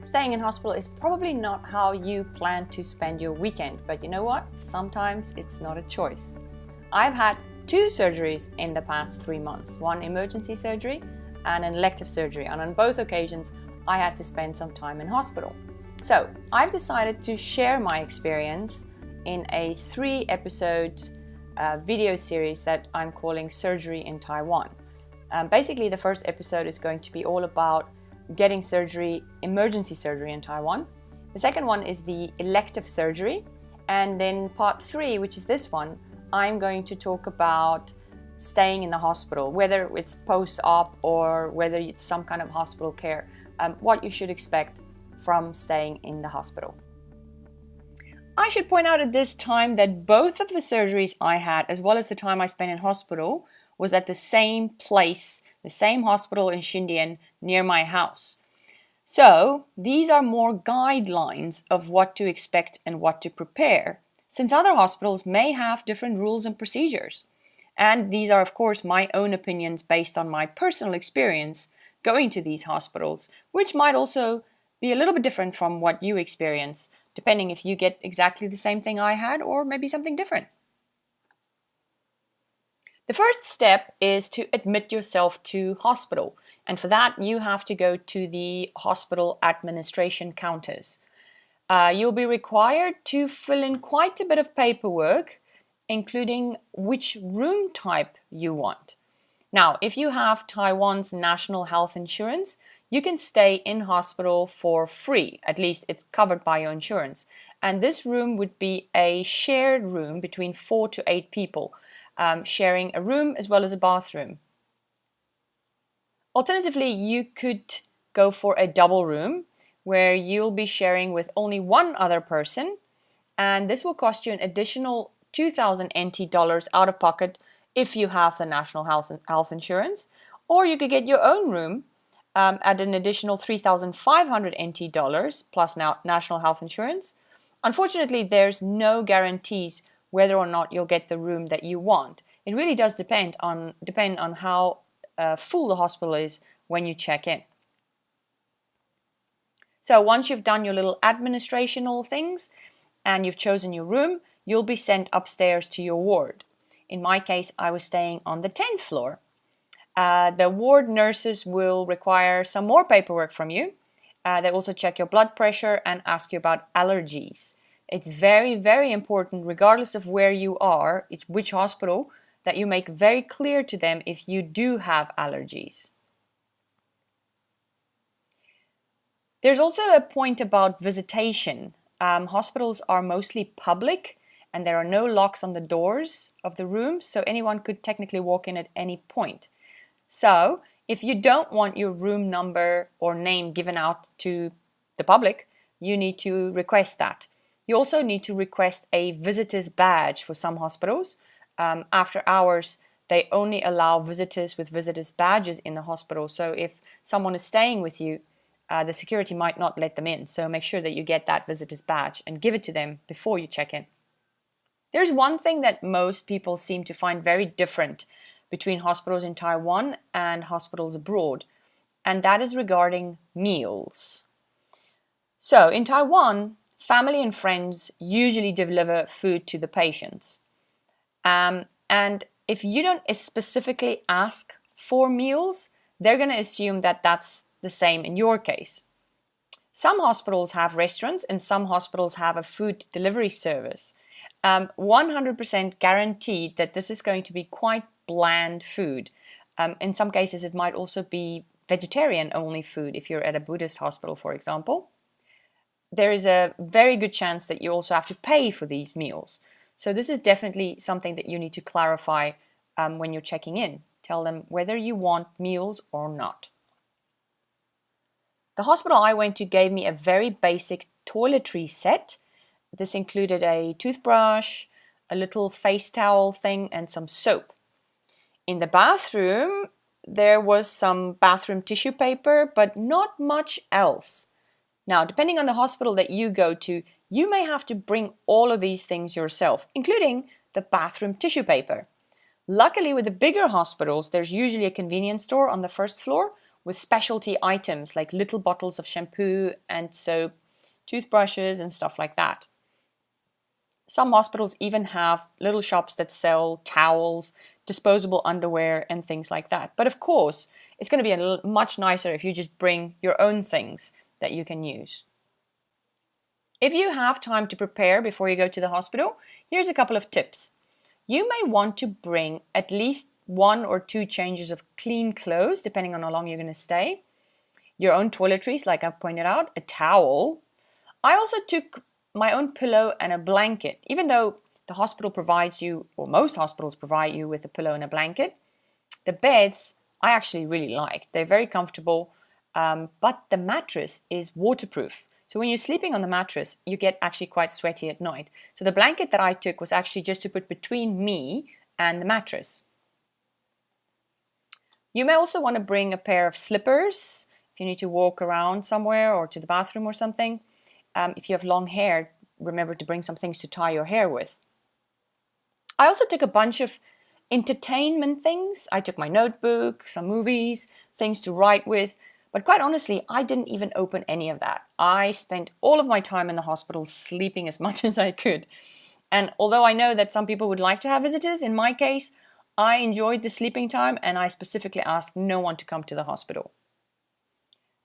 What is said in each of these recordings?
Staying in hospital is probably not how you plan to spend your weekend, but you know what? Sometimes it's not a choice. I've had 2 surgeries in the past 3 months, one emergency surgery and an elective surgery, and on both occasions I had to spend some time in hospital. So I've decided to share my experience in a 3-episode video series that I'm calling Surgery in Taiwan. Basically, the first episode is going to be all about getting surgery, emergency surgery in Taiwan. The second one is the elective surgery. And then part 3, which is this one, I'm going to talk about staying in the hospital, whether it's post-op or whether it's some kind of hospital care, what you should expect from staying in the hospital. I should point out at this time that both of the surgeries I had, as well as the time I spent in hospital, was at the same place, the same hospital in Xindian near my house. So these are more guidelines of what to expect and what to prepare, since other hospitals may have different rules and procedures. And these are, of course, my own opinions based on my personal experience going to these hospitals, which might also be a little bit different from what you experience, depending if you get exactly the same thing I had or maybe something different. The first step is to admit yourself to hospital, and for that you have to go to the hospital administration counters. You'll be required to fill in quite a bit of paperwork, including which room type you want. Now, if you have Taiwan's national health insurance, you can stay in hospital for free, at least it's covered by your insurance. And this room would be a shared room between 4 to 8 people, sharing a room as well as a bathroom. Alternatively, you could go for a double room where you'll be sharing with only one other person, and this will cost you an additional 2,000 NT dollars out of pocket if you have the national health insurance, or you could get your own room at an additional 3,500 NT dollars plus national health insurance. Unfortunately, there's no guarantees whether or not you'll get the room that you want. It really does depend on how full the hospital is when you check in. So once you've done your little administrational things and you've chosen your room, you'll be sent upstairs to your ward. In my case, I was staying on the 10th floor. The ward nurses will require some more paperwork from you. They also check your blood pressure and ask you about allergies. It's very, very important, regardless of where you are, it's which hospital, that you make very clear to them if you do have allergies. There's also a point about visitation. Hospitals are mostly public and there are no locks on the doors of the rooms, so anyone could technically walk in at any point. So if you don't want your room number or name given out to the public, you need to request that. You also need to request a visitor's badge for some hospitals. After hours, they only allow visitors with visitors' badges in the hospital. So if someone is staying with you, the security might not let them in. So make sure that you get that visitor's badge and give it to them before you check in. There's one thing that most people seem to find very different between hospitals in Taiwan and hospitals abroad, and that is regarding meals. So in Taiwan, family and friends usually deliver food to the patients. And if you don't specifically ask for meals, they're going to assume that that's the same in your case. Some hospitals have restaurants and some hospitals have a food delivery service. 100% guaranteed that this is going to be quite bland food. In some cases, it might also be vegetarian-only food if you're at a Buddhist hospital, for example. There is a very good chance that you also have to pay for these meals. So this is definitely something that you need to clarify when you're checking in. Tell them whether you want meals or not. The hospital I went to gave me a very basic toiletry set. This included a toothbrush, a little face towel thing, and some soap. In the bathroom, there was some bathroom tissue paper, but not much else. Now, depending on the hospital that you go to, you may have to bring all of these things yourself, including the bathroom tissue paper. Luckily, with the bigger hospitals, there's usually a convenience store on the first floor with specialty items like little bottles of shampoo and soap, toothbrushes and stuff like that. Some hospitals even have little shops that sell towels, disposable underwear and things like that. But of course, it's going to be much nicer if you just bring your own things that you can use. If you have time to prepare before you go to the hospital, here's a couple of tips. You may want to bring at least 1 or 2 changes of clean clothes, depending on how long you're going to stay. Your own toiletries, like I pointed out, a towel. I also took my own pillow and a blanket, even though the hospital provides you, or most hospitals provide you with a pillow and a blanket. The beds, I actually really liked. They're very comfortable, but the mattress is waterproof. So when you're sleeping on the mattress, you get actually quite sweaty at night. So the blanket that I took was actually just to put between me and the mattress. You may also want to bring a pair of slippers if you need to walk around somewhere or to the bathroom or something. If you have long hair, remember to bring some things to tie your hair with. I also took a bunch of entertainment things. I took my notebook, some movies, things to write with. But quite honestly, I didn't even open any of that. I spent all of my time in the hospital sleeping as much as I could. And although I know that some people would like to have visitors, in my case, I enjoyed the sleeping time and I specifically asked no one to come to the hospital.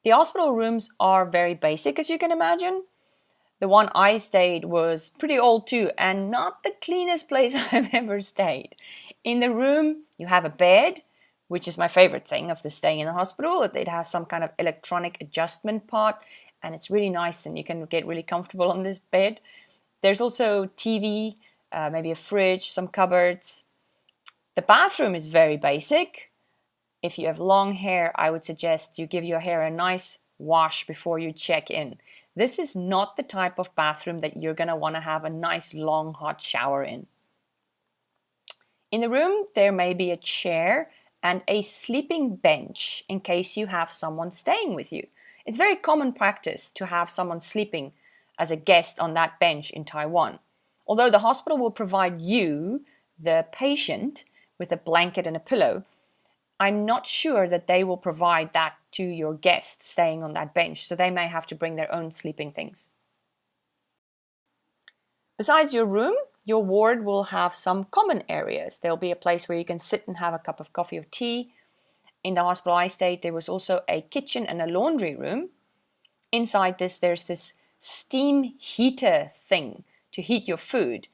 The hospital rooms are very basic, as you can imagine. The one I stayed was pretty old too, and not the cleanest place I've ever stayed. In the room, you have a bed, which is my favorite thing of the staying in the hospital. It has some kind of electronic adjustment part, and it's really nice, and you can get really comfortable on this bed. There's also TV, maybe a fridge, some cupboards. The bathroom is very basic. If you have long hair, I would suggest you give your hair a nice wash before you check in. This is not the type of bathroom that you're going to want to have a nice long hot shower in. In the room, there may be a chair and a sleeping bench in case you have someone staying with you. It's very common practice to have someone sleeping as a guest on that bench in Taiwan. Although the hospital will provide you, the patient, with a blanket and a pillow, I'm not sure that they will provide that to your guests staying on that bench, so they may have to bring their own sleeping things. Besides your room, your ward will have some common areas. There'll be a place where you can sit and have a cup of coffee or tea. In the hospital I stayed, there was also a kitchen and a laundry room. Inside this, there's this steam heater thing to heat your food.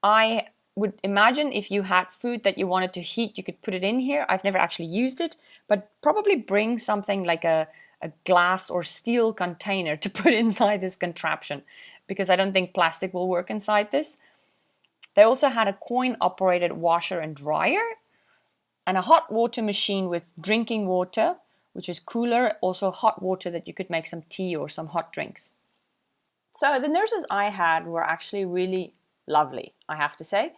I would imagine if you had food that you wanted to heat, you could put it in here. I've never actually used it, but probably bring something like a glass or steel container to put inside this contraption, because I don't think plastic will work inside this. They also had a coin-operated washer and dryer, and a hot water machine with drinking water, which is cooler, also hot water that you could make some tea or some hot drinks. So the nurses I had were actually really lovely, I have to say.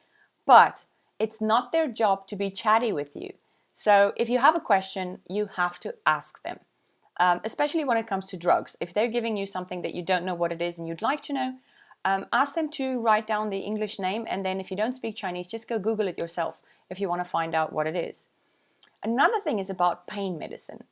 But it's not their job to be chatty with you. So if you have a question, you have to ask them, especially when it comes to drugs. If they're giving you something that you don't know what it is and you'd like to know, ask them to write down the English name, and then if you don't speak Chinese, just go Google it yourself if you want to find out what it is. Another thing is about pain medicine.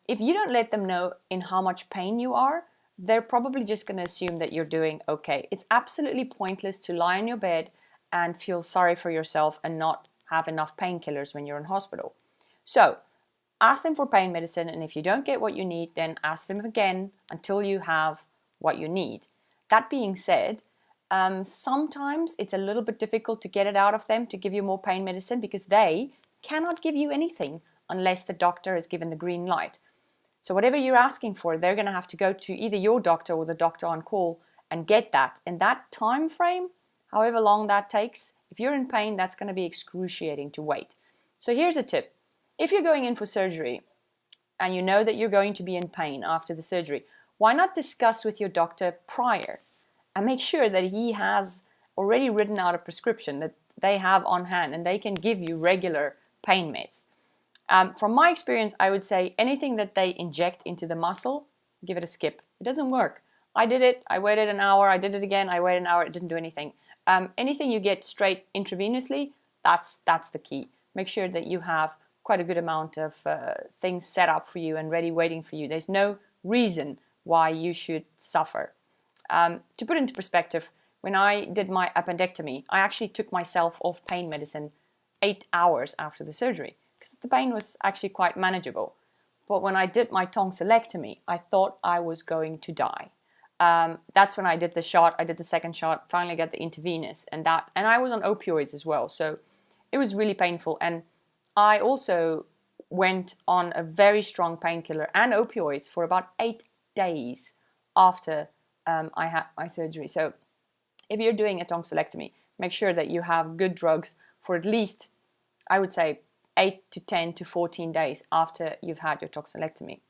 If you don't let them know in how much pain you are, they're probably just going to assume that you're doing okay. It's absolutely pointless to lie on your bed and feel sorry for yourself and not have enough painkillers when you're in hospital. So ask them for pain medicine, and if you don't get what you need, then ask them again until you have what you need. That being said, sometimes it's a little bit difficult to get it out of them to give you more pain medicine, because they cannot give you anything unless the doctor is given the green light. So whatever you're asking for, they're going to have to go to either your doctor or the doctor on call and get that. In that time frame, however long that takes, if you're in pain, that's going to be excruciating to wait. So here's a tip. If you're going in for surgery and you know that you're going to be in pain after the surgery, why not discuss with your doctor prior and make sure that he has already written out a prescription that they have on hand and they can give you regular pain meds. From my experience, I would say anything that they inject into the muscle, give it a skip. It doesn't work. I did it. I waited an hour. I did it again. I waited an hour. It didn't do anything. Anything you get straight intravenously, that's the key. Make sure that you have quite a good amount of things set up for you and ready waiting for you. There's no reason why you should suffer. To put it into perspective, when I did my appendectomy, I actually took myself off pain medicine 8 hours after the surgery because the pain was actually quite manageable. But when I did my tonsillectomy, I thought I was going to die. That's when I did the shot. I did the second shot, finally got the intravenous, and I was on opioids as well. So it was really painful. And I also went on a very strong painkiller and opioids for about 8 days after I had my surgery. So if you're doing a tonsillectomy, make sure that you have good drugs for at least, I would say, 8 to 10 to 14 days after you've had your tonsillectomy.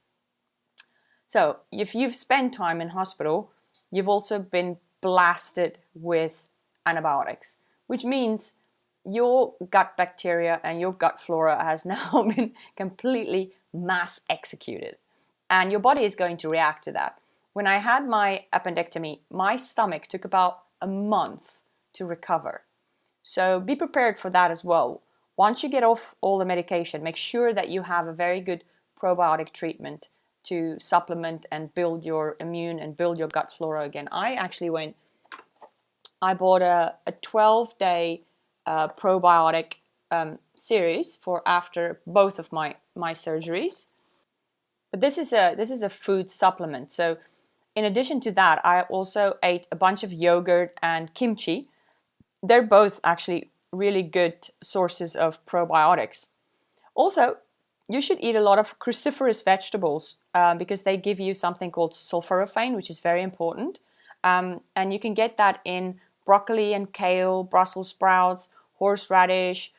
So if you've spent time in hospital, you've also been blasted with antibiotics, which means your gut bacteria and your gut flora has now been completely mass executed. And your body is going to react to that. When I had my appendectomy, my stomach took about a month to recover. So be prepared for that as well. Once you get off all the medication, make sure that you have a very good probiotic treatment to supplement and build your immune and build your gut flora again. I bought a 12-day probiotic series for after both of my surgeries. But this is a food supplement. So in addition to that, I also ate a bunch of yogurt and kimchi. They're both actually really good sources of probiotics. Also, you should eat a lot of cruciferous vegetables because they give you something called sulforaphane, which is very important. And you can get that in broccoli and kale, Brussels sprouts, horseradish,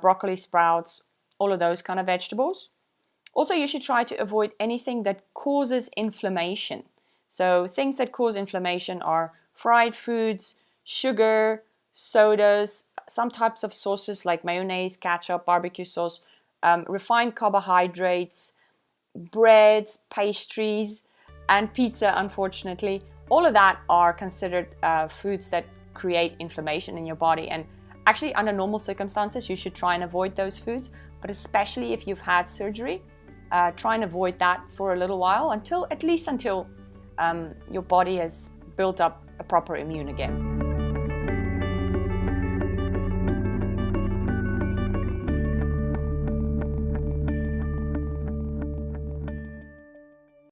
broccoli sprouts, all of those kind of vegetables. Also, you should try to avoid anything that causes inflammation. So things that cause inflammation are fried foods, sugar, sodas, some types of sauces like mayonnaise, ketchup, barbecue sauce, refined carbohydrates, breads, pastries, and pizza, unfortunately. All of that are considered foods that create inflammation in your body. And actually, under normal circumstances, you should try and avoid those foods. But especially if you've had surgery, try and avoid that for a little while, at least until your body has built up a proper immune again.